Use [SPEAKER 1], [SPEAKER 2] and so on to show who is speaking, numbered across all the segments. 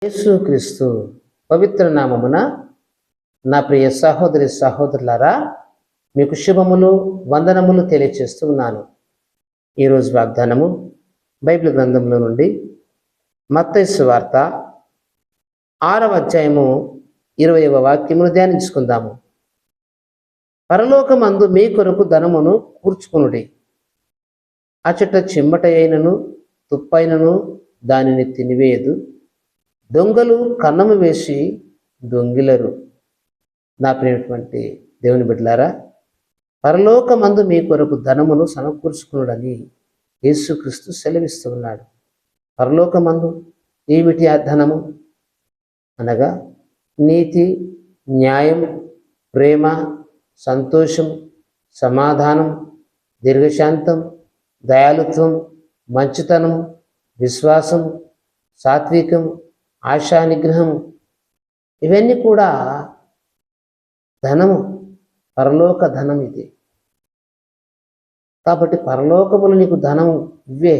[SPEAKER 1] యేసుక్రీస్తు పవిత్ర నామమున నా ప్రియ సహోదరి సహోదరులారా, మీకు శుభములు వందనములు తెలియచేస్తున్నాను. ఈరోజు వాగ్దానము బైబిల్ గ్రంథంలో నుండి మత్తయి సువార్త 6వ అధ్యాయము 20వ వాక్యమును ధ్యానించుకుందాము. పరలోకమందు మీ కొరకు ధనమును కూర్చుకునుడి, అచట చిమ్మట అయినను తుప్పైనను దానిని తినివేయదు, దొంగలు కన్నము వేసి దొంగిలరు. నా ప్రియమైనటువంటి దేవుని బిడ్డలారా, పరలోకమందు మీ కొరకు ధనమును సమకూర్చుకున్నాడని యేసుక్రీస్తు సెలవిస్తూ ఉన్నాడు. పరలోకమందు ఏమిటి ఆ ధనము అనగా నీతి, న్యాయం, ప్రేమ, సంతోషం, సమాధానం, దీర్ఘశాంతం, దయాళుత్వం, మంచితనం, విశ్వాసం, సాత్వికం, ఆశా నిగ్రహం, ఇవన్నీ కూడా ధనము, పరలోక ధనం ఇది. కాబట్టి పరలోకములు నీకు ధనం ఇవే.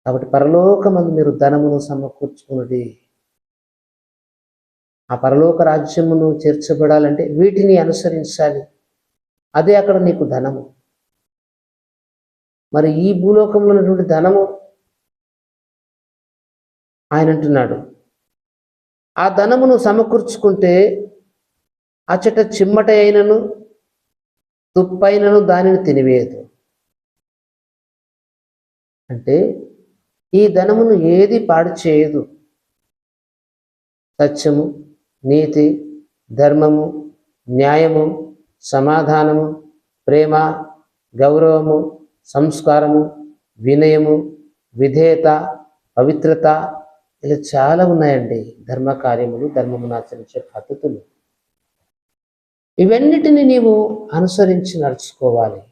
[SPEAKER 1] కాబట్టి పరలోకమందు మీరు ధనమును సమకూర్చుకున్నది. ఆ పరలోక రాజ్యమును చేర్చబడాలంటే వీటిని అనుసరించాలి. అదే అక్కడ నీకు ధనము. మరి ఈ భూలోకంలో ఉన్నటువంటి ధనము ఆయన అంటున్నాడు, ఆ ధనమును సమకూర్చుకుంటే అచట చిమ్మట అయినను తుప్పైనను దానిని తినివేయదు. అంటే ఈ ధనమును ఏది పాడు చేయదు. సత్యము, నీతి, ధర్మము, న్యాయము, సమాధానము, ప్రేమ, గౌరవము, సంస్కారము, వినయము, విధేయత, పవిత్రత, ఇలా చాలా ఉన్నాయండి. ధర్మ కార్యములు, ధర్మమును ఆచరించే పద్ధతులు, ఇవన్నిటిని నీవు అనుసరించి నడుచుకోవాలి.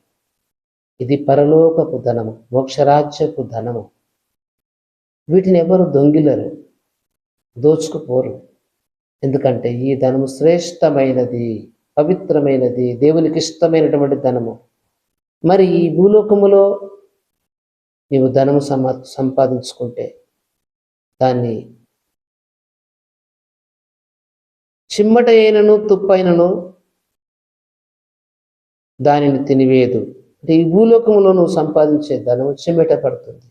[SPEAKER 1] ఇది పరలోకపు ధనము, మోక్షరాజ్యపు ధనము. వీటిని ఎవరు దొంగిలరు, దోచుకుపోరు. ఎందుకంటే ఈ ధనము శ్రేష్టమైనది, పవిత్రమైనది, దేవునికి ఇష్టమైనటువంటి ధనము. మరి ఈ భూలోకములో నీవు ధనము సంపాదించుకుంటే దాన్ని చిమ్మట అయినను తుప్పైనను దానిని తినివేయదు. అంటే ఈ భూలోకంలో నువ్వు సంపాదించే ధనము చిమ్మట పడుతుంది,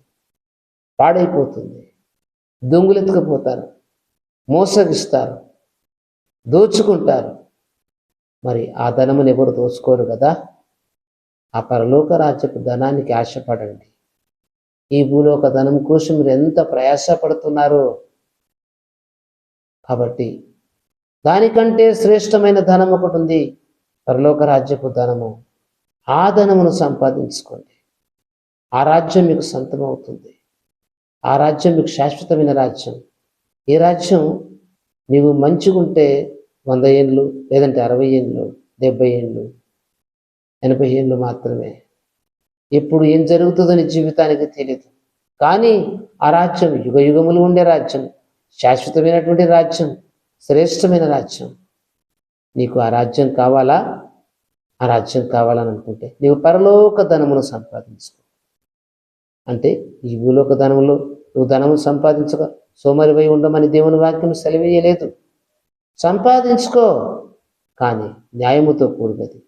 [SPEAKER 1] పాడైపోతుంది, దొంగులెత్తుకుపోతారు, మోసగిస్తారు, దోచుకుంటారు. మరి ఆ ధనమును ఎవరు దోచుకోరు కదా. ఆ పరలోక రాజ్యపు ధనానికి ఆశపడండి. ఈ భూలోక ధనం కోసం మీరు ఎంత ప్రయాసపడుతున్నారో. కాబట్టి దానికంటే శ్రేష్టమైన ధనం ఒకటి ఉంది, పరలోక రాజ్యపు ధనము. ఆ ధనమును సంపాదించుకోండి. ఆ రాజ్యం మీకు సొంతమవుతుంది. ఆ రాజ్యం మీకు శాశ్వతమైన రాజ్యం. ఈ రాజ్యం నీవు మంచిగుంటే 100 ఏళ్ళు, లేదంటే 60 ఏళ్ళు, 70 ఏళ్ళు, 80 ఏళ్ళు మాత్రమే. ఎప్పుడు ఏం జరుగుతుందో నీ జీవితానికి తెలియదు. కానీ ఆ రాజ్యం యుగ యుగములు ఉండే రాజ్యం, శాశ్వతమైనటువంటి రాజ్యం, శ్రేష్టమైన రాజ్యం. నీకు ఆ రాజ్యం కావాలా? ఆ రాజ్యం కావాలని అనుకుంటే నీవు పరలోక ధనమును సంపాదించుకో. అంటే ఈ భూలోక ధనములో నువ్వు ధనము సంపాదించక సోమరివై ఉండమని దేవుని వాక్యం సెలవేయలేదు. సంపాదించుకో, కానీ న్యాయముతో కూడినది,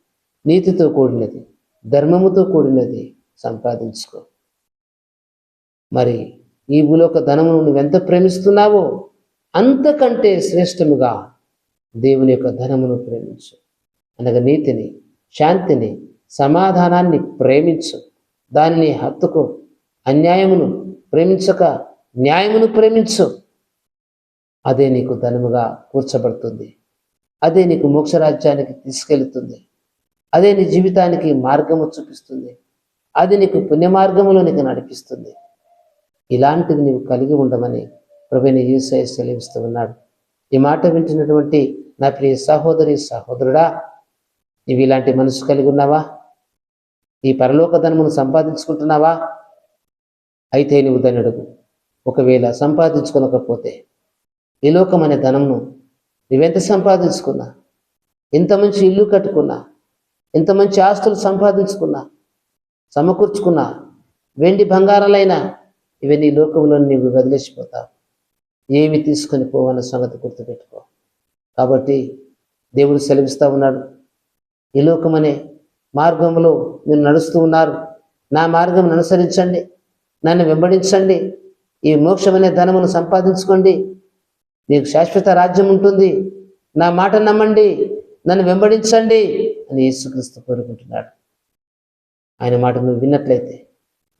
[SPEAKER 1] నీతితో కూడినది, ధర్మముతో కూడినది సంపాదించుకో. మరి ఈ భూలోక ధనమును నువ్వెంత ప్రేమిస్తున్నావో అంతకంటే శ్రేష్టముగా దేవుని యొక్క ధనమును ప్రేమించు. అనగా నీతిని, శాంతిని, సమాధానాన్ని ప్రేమించు. దానిని హత్తుకో. అన్యాయమును ప్రేమించక న్యాయమును ప్రేమించు. అదే నీకు ధనముగా కూర్చబడుతుంది. అదే నీకు మోక్షరాజ్యానికి తీసుకెళ్తుంది. అదే నీ జీవితానికి మార్గము చూపిస్తుంది. అది నీకు పుణ్య మార్గములో నీకు నడిపిస్తుంది. ఇలాంటిది నీవు కలిగి ఉండమని ప్రభువైన యేసయ్య సెలవిస్తూ ఉన్నాడు. ఈ మాట వింటున్నటువంటి నా ప్రియ సహోదరి సహోదరుడా, నీవు ఇలాంటి మనసు కలిగి ఉన్నావా? ఈ పరలోక ధనమును సంపాదించుకుంటున్నావా? అయితే నీవు ధన్యుడవు. ఒకవేళ సంపాదించుకోనకపోతే ఈ లోకం అనే ధనమును నువ్వెంత సంపాదించుకున్నా, ఎంత మంచి ఇల్లు కట్టుకున్నా, ఎంత మంచి ఆస్తులు సంపాదించుకున్నా, సమకూర్చుకున్నా, వెండి బంగారాలైనా ఇవన్నీ ఈ లోకంలో నీవు వదిలేసిపోతావు. ఏమి తీసుకొని పోవన్న సంగతి గుర్తుపెట్టుకో. కాబట్టి దేవుడు సెలవిస్తూ ఉన్నాడు, ఈ లోకమనే మార్గంలో మీరు నడుస్తూ ఉన్నారు, నా మార్గం అనుసరించండి, నన్ను వెంబడించండి, ఈ మోక్షమనే ధనమును సంపాదించుకోండి, మీకు శాశ్వత రాజ్యం ఉంటుంది, నా మాట నమ్మండి, నన్ను వెంబడించండి అని యేసుక్రీస్తు కోరుకుంటున్నాడు. ఆయన మాట నువ్వు విన్నట్లయితే,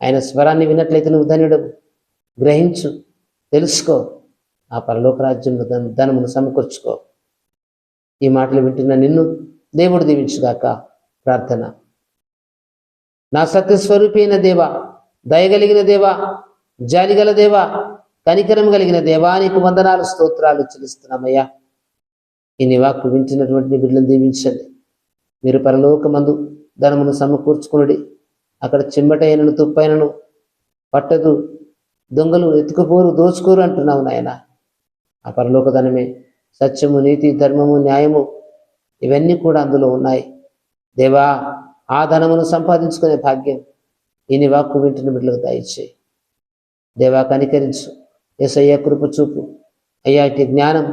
[SPEAKER 1] ఆయన స్వరాన్ని విన్నట్లయితే నువ్వు ధన్యుడవు. గ్రహించు, తెలుసుకో, ఆ పరలోక రాజ్యంలో ధనమును సమకూర్చుకో. ఈ మాటలు వింటున్న నిన్ను దేవుడు దీవించుగాక. ప్రార్థన. నా సత్యస్వరూపి అయిన దేవా, దయగలిగిన దేవా, జాలిగల దేవా, కనికరం కలిగిన దేవా, నీకు వందనాలు, స్తోత్రాలు చెల్లిస్తున్నామయ్యా. ఈ నీ వాక్కు వింటున్నటువంటి బిడ్డలను దీవించండి. మీరు పరలోకమందు ధనమును సమకూర్చుకునుడి, అక్కడ చిమ్మటైనను తుప్పైనను పట్టదు, దొంగలు ఎత్తుకుపోరు, దోచుకోరు అంటున్నావు నాయన. ఆ పరలోక ధనమే సత్యము, నీతి, ధర్మము, న్యాయము ఇవన్నీ కూడా అందులో ఉన్నాయి. దేవా, ఆ ధనమును సంపాదించుకునే భాగ్యం ఈ నీ వాక్కు వింటున్న బిడ్డలకు దయచేయి. దేవా, కనికరించు. యేసయ్య కృప చూపు అయ్యా. ఇటు జ్ఞానం,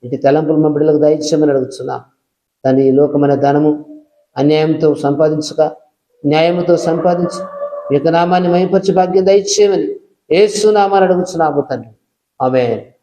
[SPEAKER 1] ఇటు తలంపులు మా బిడ్డలకు దయచేయమని అడుగుతున్నాం. దాన్ని ఈ లోకమైన ధనము అన్యాయంతో సంపాదించక న్యాయముతో సంపాదించు మీకు నామాన్ని మహిమపరిచే భాగ్యం దయచేయమని యేసు నామాన్ని అడుగుతున్నాము తండ్రి. ఆమేన్.